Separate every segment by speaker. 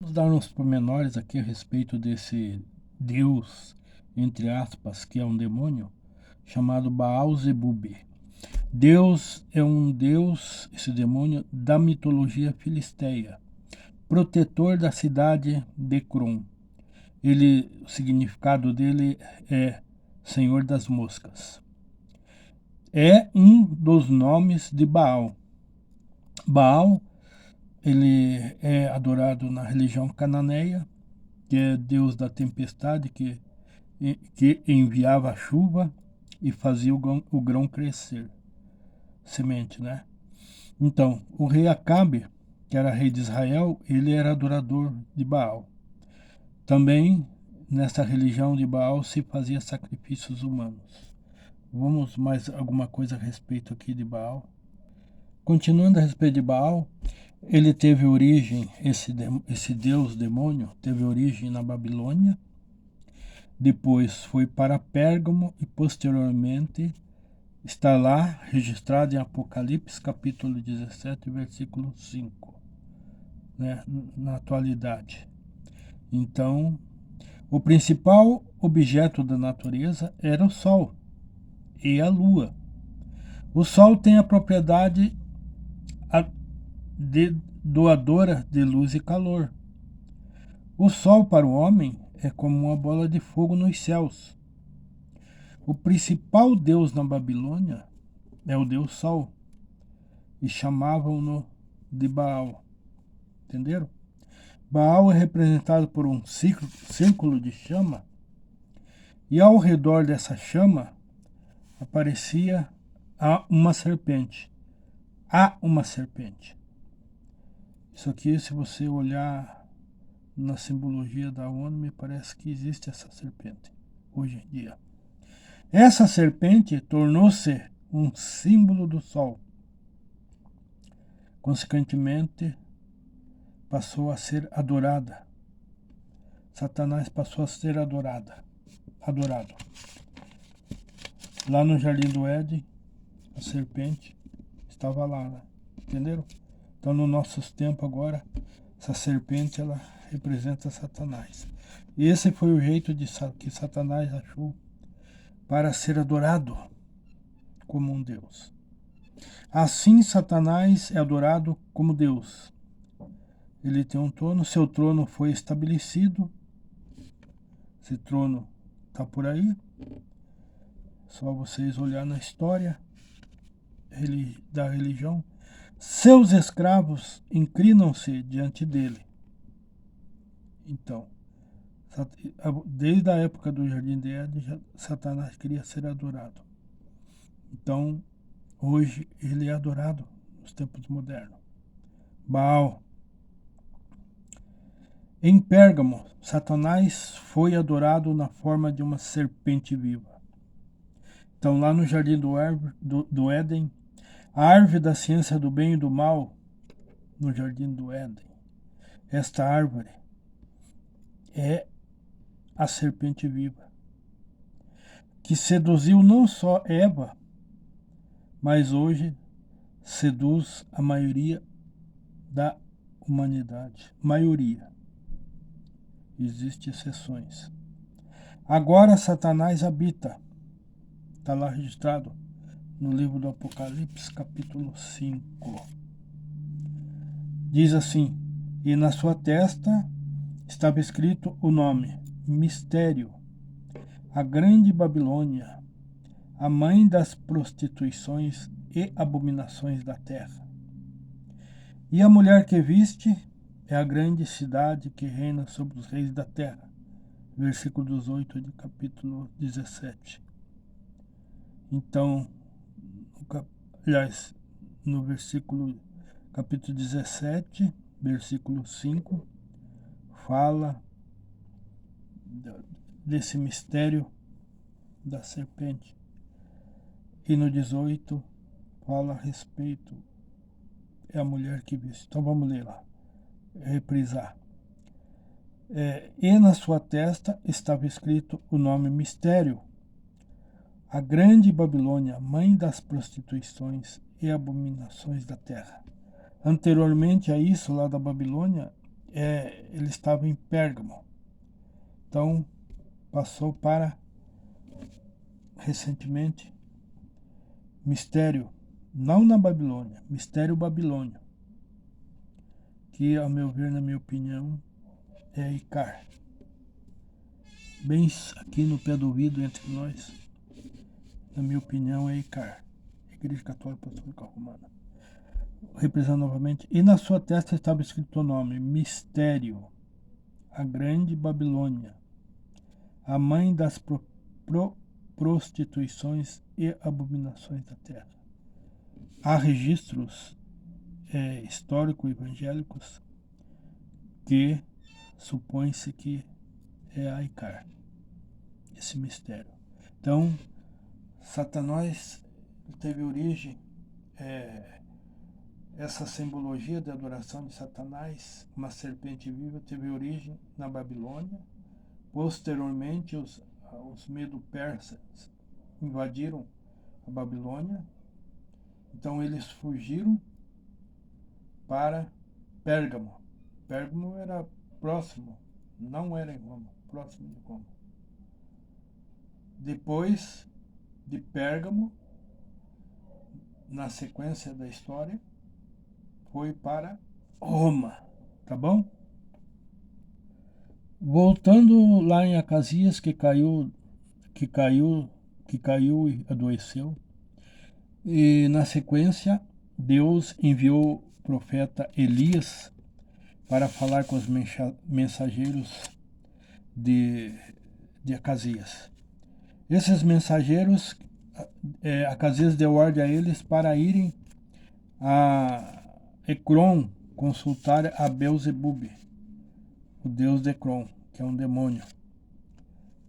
Speaker 1: Vamos dar uns pormenores aqui a respeito desse Deus, entre aspas, que é um demônio, chamado Baal-zebub. Deus é um deus, esse demônio, da mitologia filisteia, protetor da cidade de Crom. O significado dele é Senhor das Moscas. É um dos nomes de Baal. Baal, ele é adorado na religião cananeia, que é Deus da tempestade, que enviava a chuva e fazia o grão crescer. Semente, né? Então, o rei Acabe, que era rei de Israel, ele era adorador de Baal. Também, nessa religião de Baal, se fazia sacrifícios humanos. Vamos mais alguma coisa a respeito aqui de Baal. Continuando a respeito de Baal, ele teve origem, esse deus demônio, teve origem na Babilônia, depois foi para Pérgamo e posteriormente está lá registrado em Apocalipse capítulo 17, versículo 5, né, na atualidade. Então, o principal objeto da natureza era o Sol e a Lua. O Sol tem a propriedade doadora de luz e calor. O Sol para o homem é como uma bola de fogo nos céus. O principal deus na Babilônia é o deus Sol e chamavam-no de Baal. Entenderam? Baal é representado por um círculo de chama e ao redor dessa chama aparecia uma serpente. Há uma serpente. Isso aqui, se você olhar na simbologia da ONU, me parece que existe essa serpente hoje em dia. Essa serpente tornou-se um símbolo do Sol. Consequentemente, passou a ser adorada. Satanás passou a ser adorado. Lá no Jardim do Éden, a serpente estava lá, né? Entenderam? Então, nos nossos tempos agora, essa serpente, ela representa Satanás. E esse foi o jeito que Satanás achou para ser adorado como um Deus. Assim, Satanás é adorado como Deus. Ele tem um trono, seu trono foi estabelecido. Esse trono está por aí. Só vocês olhar na história da religião. Seus escravos inclinam-se diante dele. Então, desde a época do Jardim de Éden, Satanás queria ser adorado. Então, hoje ele é adorado nos tempos modernos. Baal. Em Pérgamo, Satanás foi adorado na forma de uma serpente viva. Então, lá no Jardim do Éden, a árvore da ciência do bem e do mal, no Jardim do Éden, esta árvore é a serpente viva, que seduziu não só Eva, mas hoje seduz a maioria da humanidade. Maioria. Existem exceções. Agora Satanás habita. Está lá registrado no livro do Apocalipse, capítulo 5. Diz assim: e na sua testa estava escrito o nome, Mistério, a grande Babilônia, a mãe das prostituições e abominações da terra. E a mulher que viste é a grande cidade que reina sobre os reis da terra. Versículo 18 de capítulo 17. Então, aliás, no capítulo 17, versículo 5, fala desse mistério da serpente. E no 18, fala a respeito, é a mulher que viste. Então vamos ler lá, reprisar. E na sua testa estava escrito o nome Mistério, a grande Babilônia, mãe das prostituições e abominações da terra. Anteriormente a isso, lá da Babilônia, ele estava em Pérgamo. Então, passou para, recentemente, mistério, não na Babilônia, mistério babilônio, que, ao meu ver, na minha opinião, é Icar. Bem aqui no pé do ouvido entre nós, na minha opinião, é Icar, Igreja Católica Apostólica Romana. Represando novamente, e na sua testa estava escrito o nome, Mistério, a Grande Babilônia, a mãe das prostituições e abominações da terra. Há registros histórico-evangélicos que supõe-se que é a Icar, esse mistério. Então, Satanás teve origem, essa simbologia de adoração de Satanás, uma serpente viva, teve origem na Babilônia. Posteriormente, os medo-persas invadiram a Babilônia. Então, eles fugiram para Pérgamo. Pérgamo era próximo, não era em Roma, próximo de Roma. Depois de Pérgamo, na sequência da história, foi para Roma, tá bom? Voltando lá em Acasias, que caiu e adoeceu. E na sequência, Deus enviou o profeta Elias para falar com os mensageiros de Acasias. Esses mensageiros, Acasias deu ordem a eles para irem a Ecrom consultar a Beelzebub, o deus de Ecrom, que é um demônio.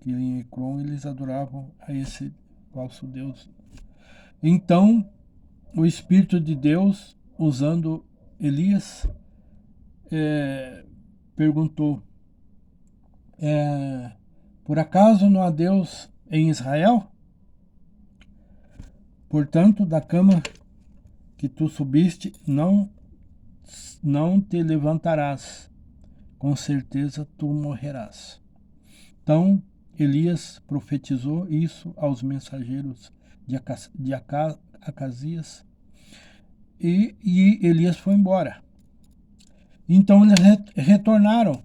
Speaker 1: Que em Ecrom eles adoravam a esse falso deus. Então, o Espírito de Deus, usando Elias, perguntou: por acaso não há Deus em Israel? Portanto, da cama que tu subiste, não te levantarás, com certeza tu morrerás. Então, Elias profetizou isso aos mensageiros de Acasias, e Elias foi embora. Então eles retornaram,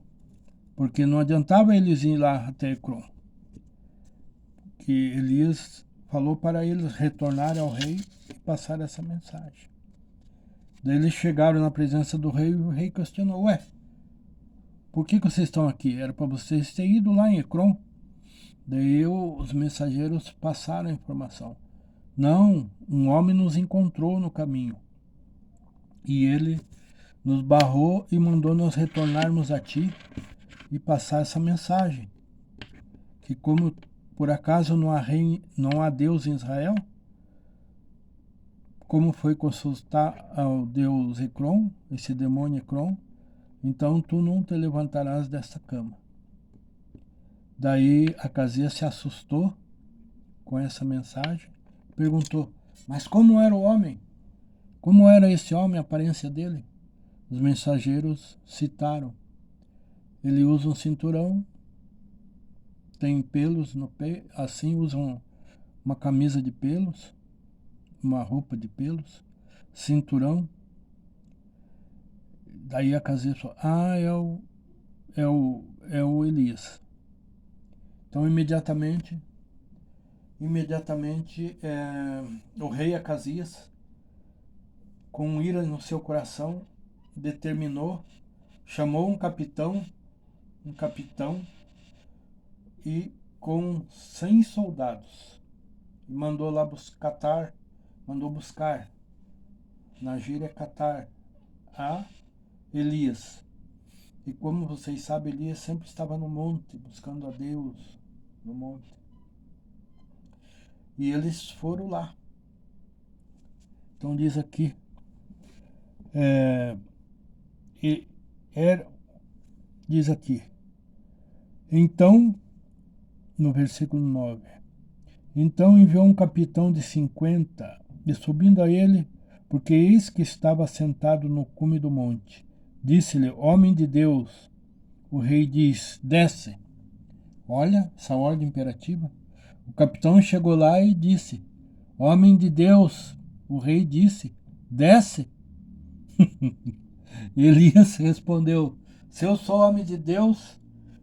Speaker 1: porque não adiantava eles ir lá até Ecrom, que Elias falou para eles retornarem ao rei e passar essa mensagem. Daí eles chegaram na presença do rei e o rei questionou: ué, por que vocês estão aqui? Era para vocês terem ido lá em Ecrom. Daí os mensageiros passaram a informação: não, um homem nos encontrou no caminho e ele nos barrou e mandou nós retornarmos a ti e passar essa mensagem, que como por acaso não há Deus em Israel, como foi consultar ao deus Ecrom, esse demônio Ecrom, então tu não te levantarás desta cama. Daí Acasias se assustou com essa mensagem, perguntou: mas como era o homem? Como era esse homem, a aparência dele? Os mensageiros citaram: ele usa um cinturão, tem pelos no pé, assim usam uma camisa de pelos, uma roupa de pelos, cinturão. Daí Acasias falou: é o Elias. Então imediatamente o rei Acasias, com ira no seu coração, determinou, chamou um capitão e com 100 soldados, e mandou lá buscar, na gíria catar, a Elias. E como vocês sabem, Elias sempre estava no monte, buscando a Deus no monte. E eles foram lá. Então diz aqui, diz aqui, então, no versículo 9, então enviou um capitão de 50, e subindo a ele, porque eis que estava sentado no cume do monte, Disse-lhe: homem de Deus. O rei diz: desce. Olha essa ordem imperativa. O capitão chegou lá e disse: homem de Deus. O rei disse: desce. Elias respondeu: se eu sou homem de Deus,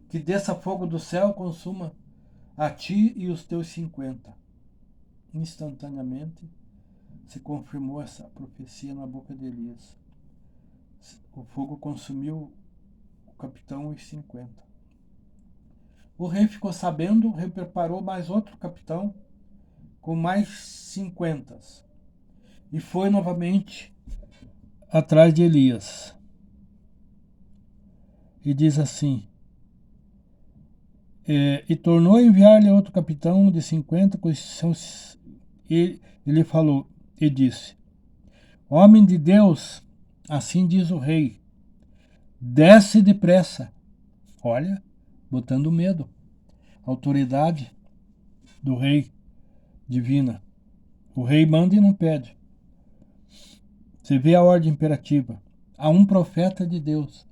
Speaker 1: que desça fogo do céu, consuma a ti e os teus 50. Instantaneamente se confirmou essa profecia na boca de Elias. O fogo consumiu o capitão e os 50. O rei ficou sabendo, preparou mais outro capitão com mais 50 e foi novamente atrás de Elias. E diz assim: e tornou a enviar-lhe outro capitão de 50 com seus. E ele falou e disse: homem de Deus, assim diz o rei, desce depressa. Olha, botando medo. Autoridade do rei divina. O rei manda e não pede. Você vê a ordem imperativa. Há um profeta de Deus.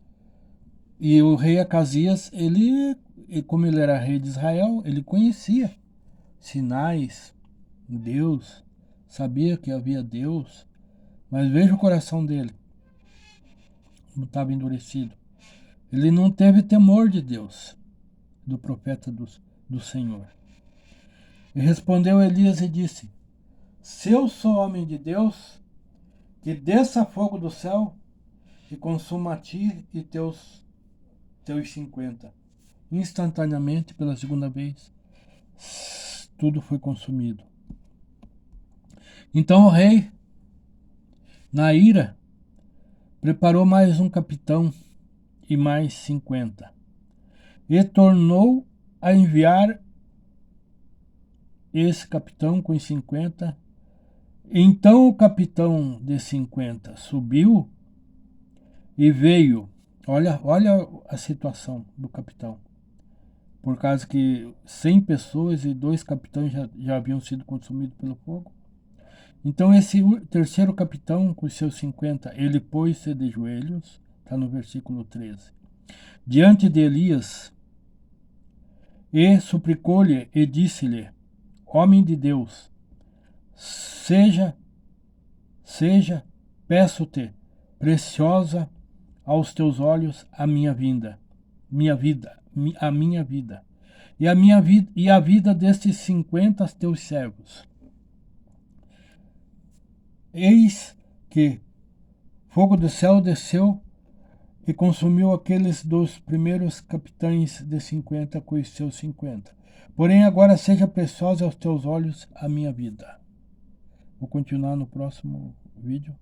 Speaker 1: E o rei Acasias, como ele era rei de Israel, ele conhecia sinais de Deus, sabia que havia Deus, mas veja o coração dele, como estava endurecido. Ele não teve temor de Deus, do profeta do Senhor. E respondeu Elias e disse: se eu sou homem de Deus, que desça fogo do céu e consuma a ti e teus 50. Instantaneamente, pela segunda vez, tudo foi consumido. Então o rei, na ira, preparou mais um capitão e mais 50. E tornou a enviar esse capitão com os 50. Então o capitão de 50 subiu e veio. Olha a situação do capitão. Por causa que 100 pessoas e 2 capitães já haviam sido consumidos pelo fogo. Então esse terceiro capitão, com seus 50, ele pôs-se de joelhos, está no versículo 13, diante de Elias, e suplicou-lhe e disse-lhe: homem de Deus, seja, peço-te, preciosa aos teus olhos a minha vida, a minha vida, e a vida destes 50 teus servos. Eis que fogo do céu desceu e consumiu aqueles dos primeiros capitães de 50 com os seus 50. Porém, agora seja preciosa aos teus olhos a minha vida. Vou continuar no próximo vídeo.